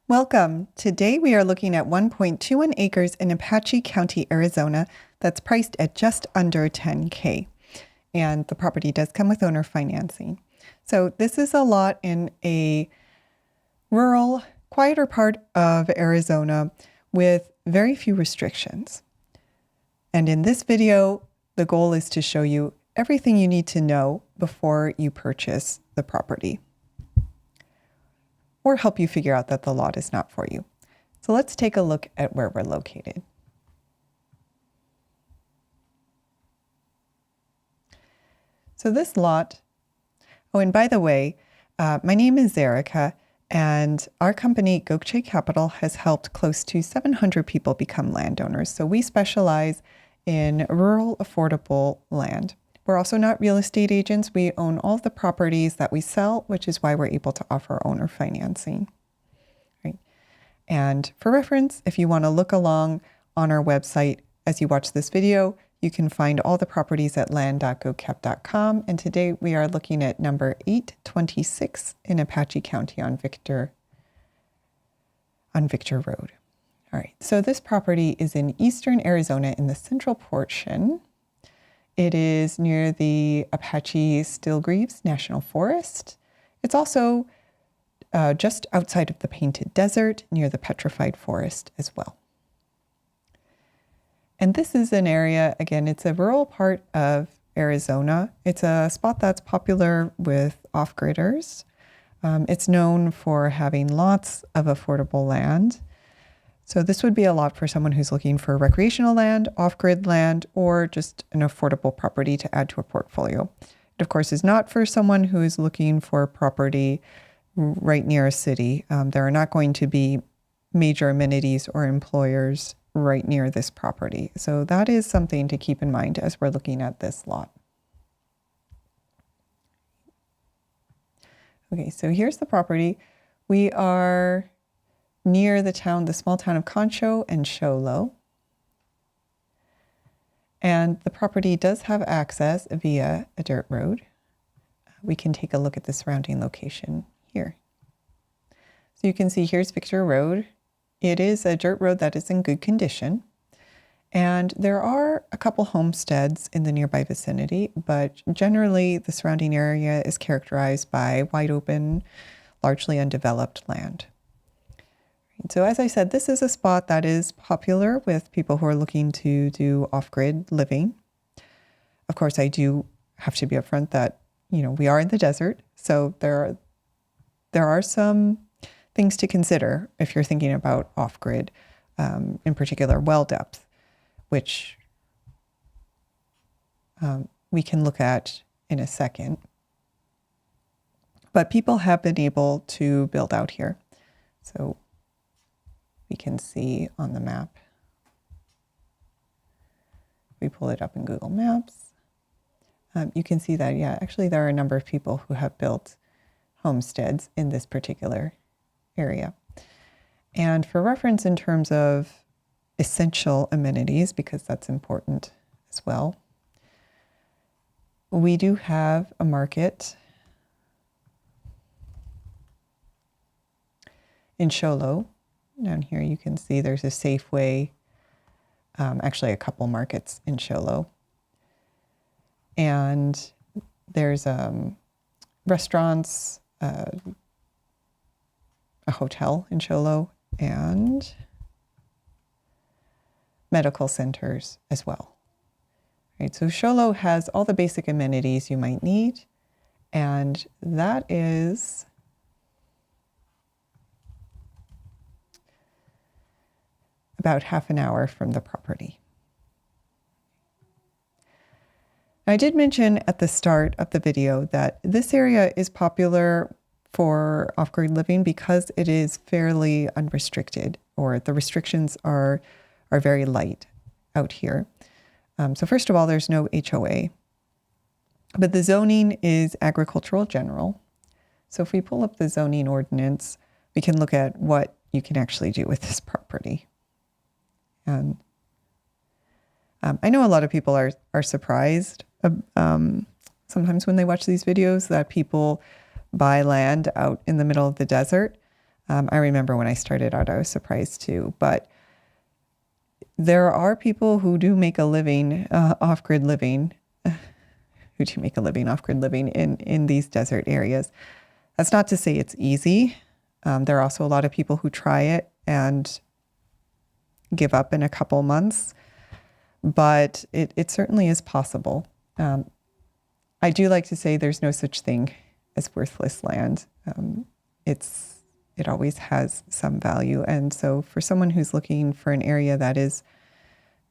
Welcome. Today we are looking at 1.21 acres in Apache County, Arizona that's priced at just under $10K. And the property does come with owner financing. So this is a lot in a rural, quieter part of Arizona with very few restrictions. And in this video, the goal is to show you everything you need to know before you purchase the property, or help you figure out that the lot is not for you. So let's take a look at where we're located. So this lot, oh, and by the way, my name is Erica, and our company, Gokche Capital, has helped close to 700 people become landowners. So we specialize in rural, affordable land. We're also not real estate agents. We own all of the properties that we sell, which is why we're able to offer owner financing. Right? And for reference, if you want to look along on our website as you watch this video, you can find all the properties at land.gocap.com. And today we are looking at number 826 in Apache County on Victor Road. All right, so this property is in eastern Arizona in the central portion. It is near the Apache Stillgreaves National Forest. It's also just outside of the Painted Desert near the Petrified Forest as well. And this is an area, again, it's a rural part of Arizona. It's a spot that's popular with off-gridders. It's known for having lots of affordable land. So this would be a lot for someone who's looking for recreational land, off-grid land, or just an affordable property to add to a portfolio. It, of course, is not for someone who is looking for property right near a city. There are not going to be major amenities or employers right near this property. So that is something to keep in mind as we're looking at this lot. Okay, so here's the property. We are near the small town of Concho and Show Low. And the property does have access via a dirt road. We can take a look at the surrounding location here. So you can see here's Victor Road. It is a dirt road that is in good condition. And there are a couple homesteads in the nearby vicinity, but generally the surrounding area is characterized by wide open, largely undeveloped land. So as I said, this is a spot that is popular with people who are looking to do off-grid living. Of course, I do have to be upfront that, we are in the desert, so there are some things to consider if you're thinking about off-grid, in particular well depth, which we can look at in a second. But people have been able to build out here. So we can see on the map. We pull it up in Google Maps. You can see that, yeah, actually there are a number of people who have built homesteads in this particular area. And for reference in terms of essential amenities, because that's important as well, we do have a market in Show Low. Down here you can see there's a Safeway, actually a couple markets in Show Low. And there's restaurants, a hotel in Show Low, and medical centers as well. Right, so Show Low has all the basic amenities you might need, and that is about half an hour from the property. I did mention at the start of the video that this area is popular for off-grid living because it is fairly unrestricted, or the restrictions are very light out here. So first of all, there's no HOA, but the zoning is agricultural general. So if we pull up the zoning ordinance, we can look at what you can actually do with this property. And I know a lot of people are surprised sometimes when they watch these videos that people buy land out in the middle of the desert. I remember when I started out, I was surprised too. But there are people who do make a living, off-grid living, who do make a living off-grid living in these desert areas. That's not to say it's easy. There are also a lot of people who try it and give up in a couple months, but it certainly is possible. I do like to say there's no such thing as worthless land. It always has some value. And so for someone who's looking for an area that is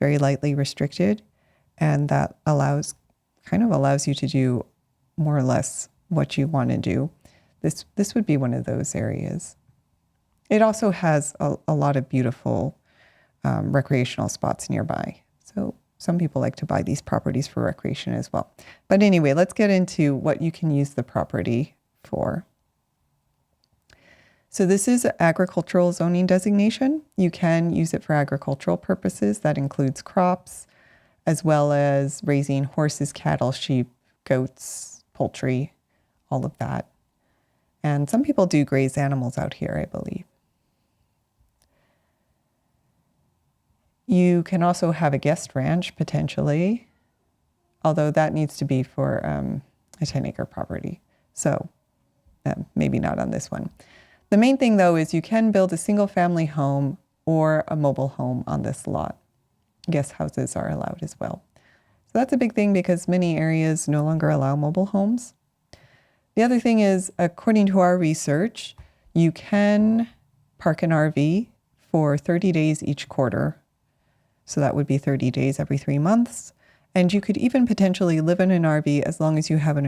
very lightly restricted and that kind of allows you to do more or less what you want to do, this would be one of those areas. It also has a lot of beautiful recreational spots nearby. So some people like to buy these properties for recreation as well. But anyway, let's get into what you can use the property for. So this is agricultural zoning designation. You can use it for agricultural purposes. That includes crops, as well as raising horses, cattle, sheep, goats, poultry, all of that. And some people do graze animals out here, I believe. You can also have a guest ranch, potentially, although that needs to be for a 10-acre property. So maybe not on this one. The main thing, though, is you can build a single-family home or a mobile home on this lot. Guest houses are allowed as well. So that's a big thing because many areas no longer allow mobile homes. The other thing is, according to our research, you can park an RV for 30 days each quarter. So that would be 30 days every 3 months. And you could even potentially live in an RV as long as you have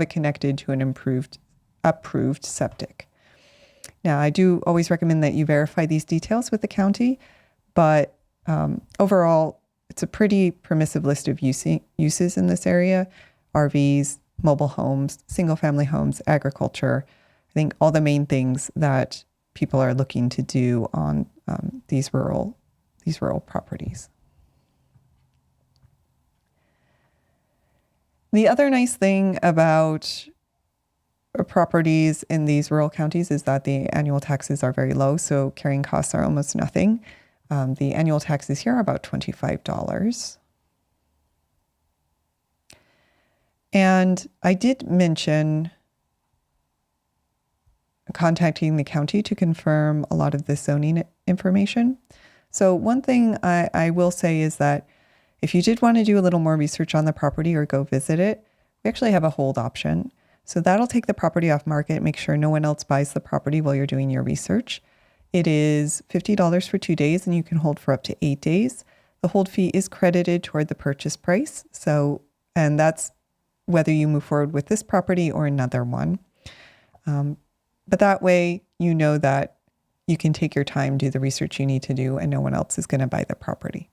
it connected to an approved septic. Now, I do always recommend that you verify these details with the county, but overall, it's a pretty permissive list of uses in this area: RVs, mobile homes, single-family homes, agriculture. I think all the main things that people are looking to do on these rural properties. The other nice thing about properties in these rural counties is that the annual taxes are very low, so carrying costs are almost nothing. The annual taxes here are about $25. And I did mention contacting the county to confirm a lot of the zoning information. So one thing I will say is that if you did want to do a little more research on the property or go visit it, we actually have a hold option. So that'll take the property off market, make sure no one else buys the property while you're doing your research. It is $50 for 2 days, and you can hold for up to 8 days. The hold fee is credited toward the purchase price. And that's whether you move forward with this property or another one. But that way, you know that you can take your time, do the research you need to do, and no one else is going to buy the property.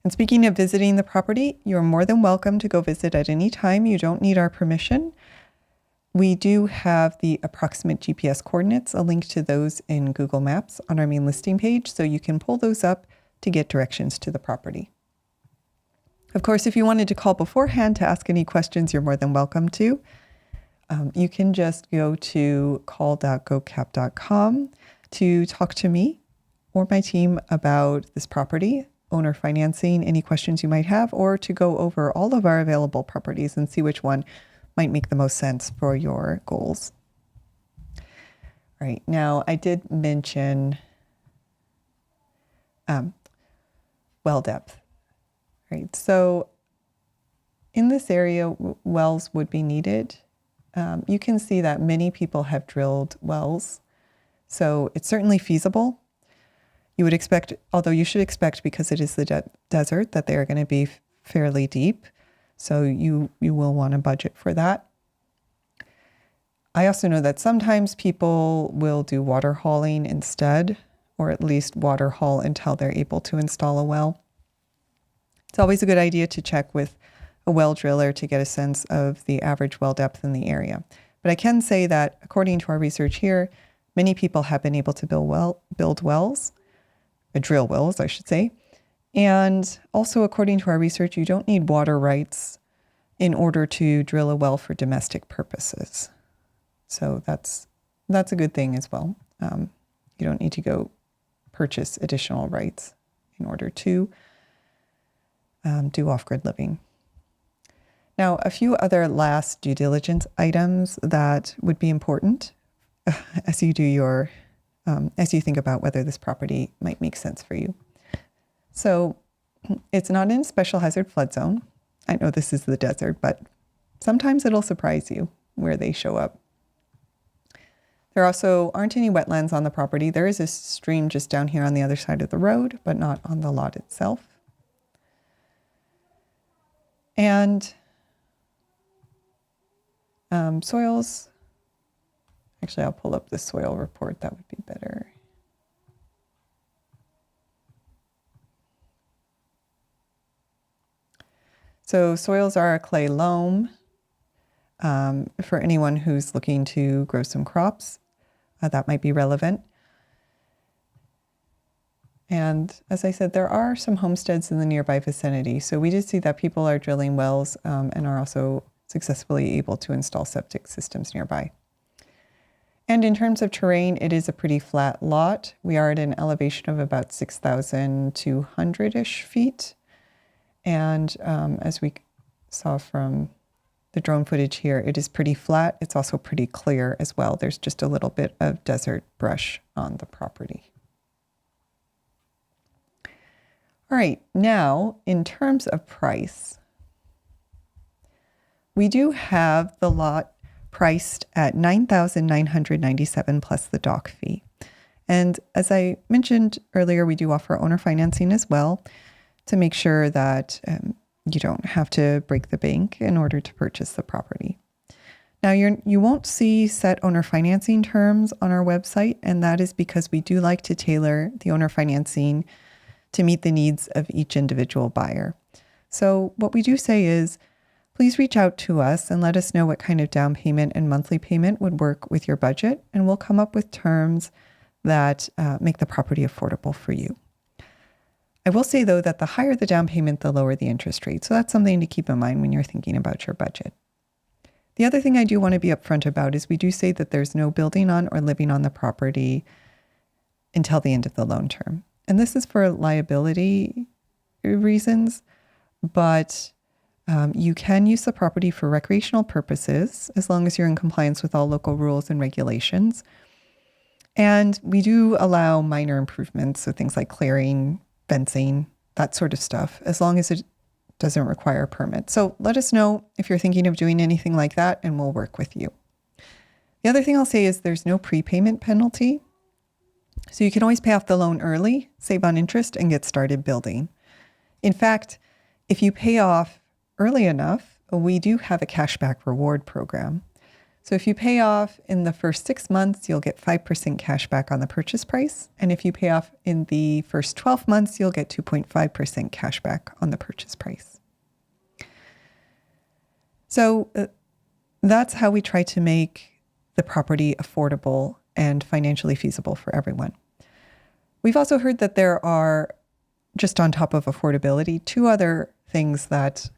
And speaking of visiting the property, you're more than welcome to go visit at any time. You don't need our permission. We do have the approximate GPS coordinates, a link to those in Google Maps on our main listing page, so you can pull those up to get directions to the property. Of course, if you wanted to call beforehand to ask any questions, you're more than welcome to. You can just go to call.gocap.com to talk to me or my team about this property, owner financing, any questions you might have, or to go over all of our available properties and see which one might make the most sense for your goals. All right, now I did mention well depth. Right, so in this area, wells would be needed. You can see that many people have drilled wells, so it's certainly feasible. You would expect, although you should expect, because it is the desert, that they are going to be fairly deep. So you will want to budget for that. I also know that sometimes people will do water hauling instead, or at least water haul until they're able to install a well. It's always a good idea to check with a well driller to get a sense of the average well depth in the area. But I can say that according to our research here, many people have been able to build wells, drill wells, I should say. And also, according to our research, you don't need water rights in order to drill a well for domestic purposes. So that's that's a good thing as well. You don't need to go purchase additional rights in order to do off-grid living. Now, a few other last due diligence items that would be important as you do your, as you think about whether this property might make sense for you. So it's not in a special hazard flood zone. I know this is the desert, but sometimes it'll surprise you where they show up. There also aren't any wetlands on the property. There is a stream just down here on the other side of the road, but not on the lot itself. And soils, actually I'll pull up the soil report, that would be better. So soils are a clay loam. For anyone who's looking to grow some crops, that might be relevant. And as I said, there are some homesteads in the nearby vicinity. So we did see that people are drilling wells and are also successfully able to install septic systems nearby. And in terms of terrain, it is a pretty flat lot. We are at an elevation of about 6,200-ish feet. And as we saw from the drone footage here, it is pretty flat. It's also pretty clear as well. There's just a little bit of desert brush on the property. All right, now in terms of price, we do have the lot priced at $9,997 plus the dock fee. And as I mentioned earlier, we do offer owner financing as well to make sure that you don't have to break the bank in order to purchase the property. Now, you won't see set owner financing terms on our website, and that is because we do like to tailor the owner financing to meet the needs of each individual buyer. So what we do say is, please reach out to us and let us know what kind of down payment and monthly payment would work with your budget, and we'll come up with terms that make the property affordable for you. I will say, though, that the higher the down payment, the lower the interest rate. So that's something to keep in mind when you're thinking about your budget. The other thing I do want to be upfront about is we do say that there's no building on or living on the property until the end of the loan term. And this is for liability reasons, but you can use the property for recreational purposes as long as you're in compliance with all local rules and regulations. And we do allow minor improvements, so things like clearing, fencing, that sort of stuff, as long as it doesn't require a permit. So let us know if you're thinking of doing anything like that, and we'll work with you. The other thing I'll say is there's no prepayment penalty. So you can always pay off the loan early, save on interest, and get started building. In fact, if you pay off early enough, we do have a cashback reward program. So if you pay off in the first 6 months, you'll get 5% cash back on the purchase price. And if you pay off in the first 12 months, you'll get 2.5% cash back on the purchase price. So that's how we try to make the property affordable and financially feasible for everyone. We've also heard that there are, just on top of affordability, two other things that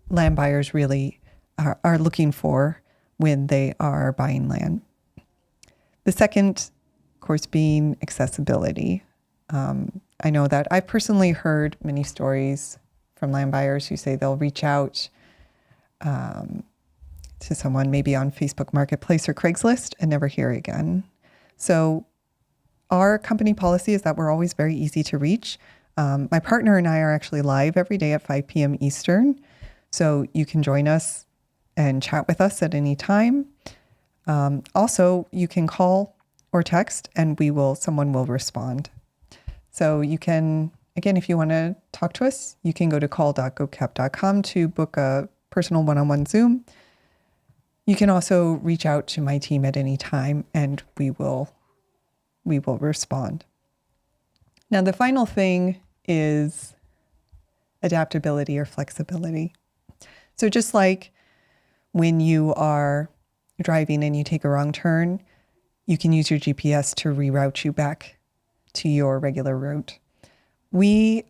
land buyers really are looking for when they are buying land. The second, of course, being accessibility. I know that I've personally heard many stories from land buyers who say they'll reach out to someone maybe on Facebook Marketplace or Craigslist and never hear again. So our company policy is that we're always very easy to reach. My partner and I are actually live every day at 5 p.m. Eastern. So you can join us and chat with us at any time. Also, you can call or text and someone will respond. So you can, again, if you want to talk to us, you can go to call.gocap.com to book a personal one-on-one Zoom. You can also reach out to my team at any time and we will respond. Now, the final thing is adaptability or flexibility. So just like when you are driving and you take a wrong turn, you can use your GPS to reroute you back to your regular route. We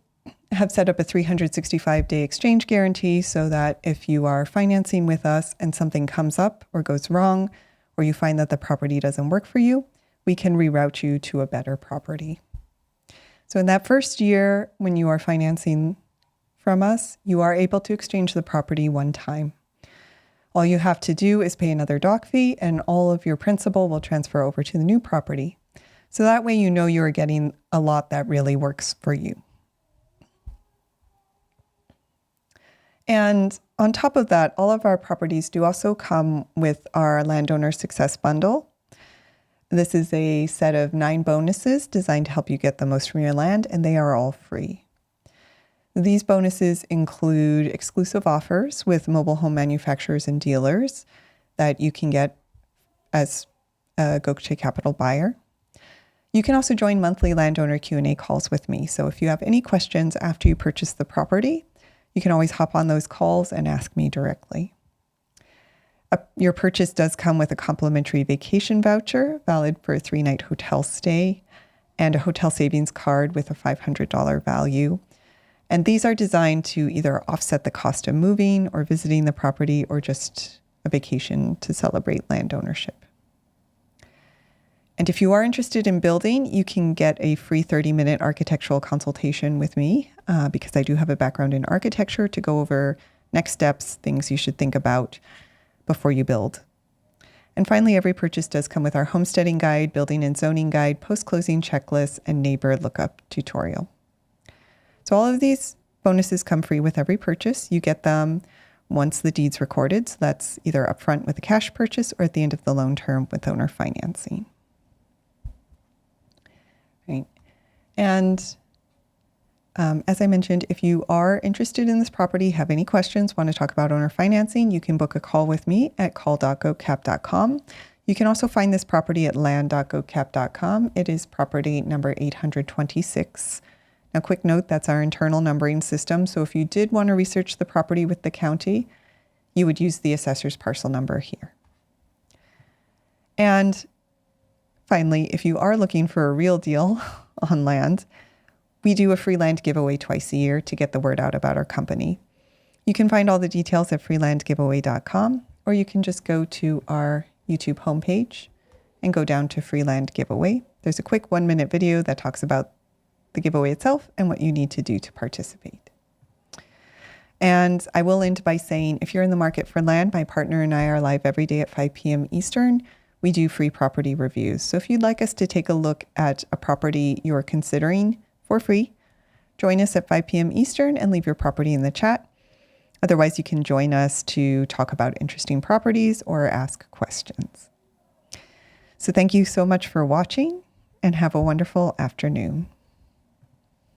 have set up a 365-day exchange guarantee so that if you are financing with us and something comes up or goes wrong, or you find that the property doesn't work for you, we can reroute you to a better property. So in that first year, when you are financing from us, you are able to exchange the property one time. All you have to do is pay another doc fee, and all of your principal will transfer over to the new property. So that way you know you're getting a lot that really works for you. And on top of that, all of our properties do also come with our Landowner Success Bundle. This is a set of 9 bonuses designed to help you get the most from your land, and they are all free. These bonuses include exclusive offers with mobile home manufacturers and dealers that you can get as a Gokche Capital buyer. You can also join monthly landowner Q&A calls with me. So if you have any questions after you purchase the property, you can always hop on those calls and ask me directly. Your purchase does come with a complimentary vacation voucher valid for a 3-night hotel stay and a hotel savings card with a $500 value. And these are designed to either offset the cost of moving or visiting the property, or just a vacation to celebrate land ownership. And if you are interested in building, you can get a free 30-minute architectural consultation with me because I do have a background in architecture to go over next steps, things you should think about before you build. And finally, every purchase does come with our homesteading guide, building and zoning guide, post-closing checklist, and neighbor lookup tutorial. So all of these bonuses come free with every purchase. You get them once the deed's recorded. So that's either upfront with a cash purchase or at the end of the loan term with owner financing. Right. And as I mentioned, if you are interested in this property, have any questions, want to talk about owner financing, you can book a call with me at call.gokcap.com. You can also find this property at land.gokcap.com. It is property number 826. Now, quick note, that's our internal numbering system. So if you did want to research the property with the county, you would use the assessor's parcel number here. And finally, if you are looking for a real deal on land, we do a free land giveaway twice a year to get the word out about our company. You can find all the details at freelandgiveaway.com, or you can just go to our YouTube homepage and go down to free land giveaway. There's a quick 1-minute video that talks about the giveaway itself and what you need to do to participate. And I will end by saying, if you're in the market for land, my partner and I are live every day at 5 p.m. Eastern. We do free property reviews. So if you'd like us to take a look at a property you're considering for free, join us at 5 p.m. Eastern and leave your property in the chat. Otherwise, you can join us to talk about interesting properties or ask questions. So thank you so much for watching, and have a wonderful afternoon.